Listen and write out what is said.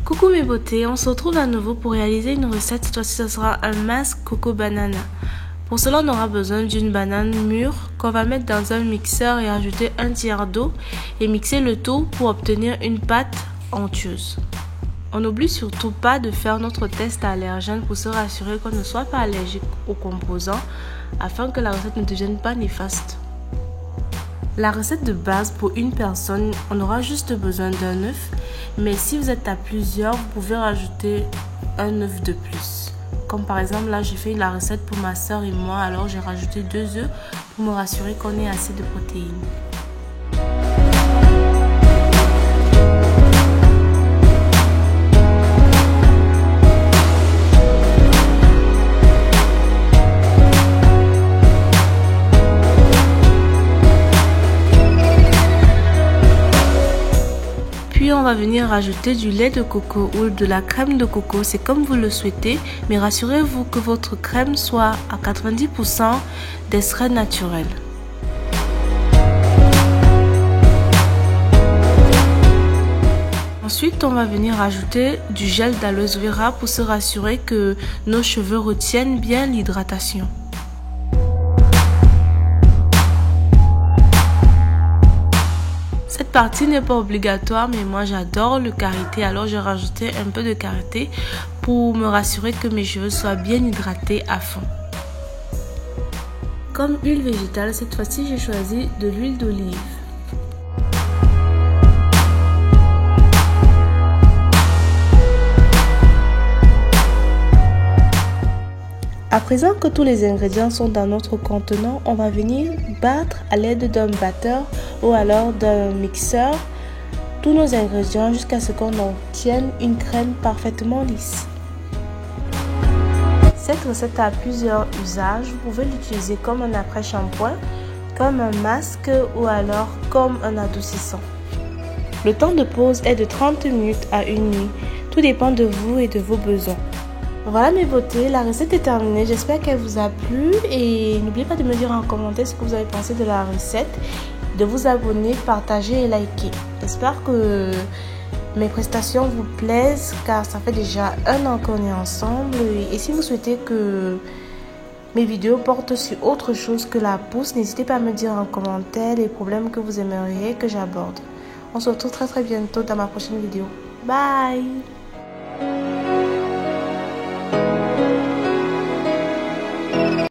Coucou mes beautés, on se retrouve à nouveau pour réaliser une recette. Cette fois-ci, ce sera un masque coco banana. Pour cela, on aura besoin d'une banane mûre qu'on va mettre dans un mixeur et ajouter un tiers d'eau et mixer le tout pour obtenir une pâte onctueuse. On n'oublie surtout pas de faire notre test allergène pour se rassurer qu'on ne soit pas allergique aux composants afin que la recette ne devienne pas néfaste. La recette de base pour une personne, on aura juste besoin d'un œuf, mais si vous êtes à plusieurs, vous pouvez rajouter un œuf de plus. Comme par exemple là, j'ai fait la recette pour ma soeur et moi, alors j'ai rajouté 2 œufs pour me rassurer qu'on ait assez de protéines. Puis on va venir rajouter du lait de coco ou de la crème de coco, c'est comme vous le souhaitez, mais rassurez-vous que votre crème soit à 90% d'extrait naturel. Ensuite, on va venir rajouter du gel d'aloe vera pour se rassurer que nos cheveux retiennent bien l'hydratation. Cette partie n'est pas obligatoire, mais moi j'adore le karité, alors j'ai rajouté un peu de karité pour me rassurer que mes cheveux soient bien hydratés à fond. Comme huile végétale, cette fois-ci j'ai choisi de l'huile d'olive. À présent que tous les ingrédients sont dans notre contenant, on va venir battre à l'aide d'un batteur ou alors d'un mixeur tous nos ingrédients jusqu'à ce qu'on obtienne une crème parfaitement lisse. Cette recette a plusieurs usages. Vous pouvez l'utiliser comme un après-shampoing, comme un masque ou alors comme un adoucissant. Le temps de pause est de 30 minutes à 1 nuit. Tout dépend de vous et de vos besoins. Voilà mes beautés, la recette est terminée, j'espère qu'elle vous a plu et n'oubliez pas de me dire en commentaire ce que vous avez pensé de la recette, de vous abonner, partager et liker. J'espère que mes prestations vous plaisent car ça fait déjà 1 an qu'on est ensemble et si vous souhaitez que mes vidéos portent sur autre chose que la pousse, n'hésitez pas à me dire en commentaire les problèmes que vous aimeriez que j'aborde. On se retrouve très bientôt dans ma prochaine vidéo. Bye!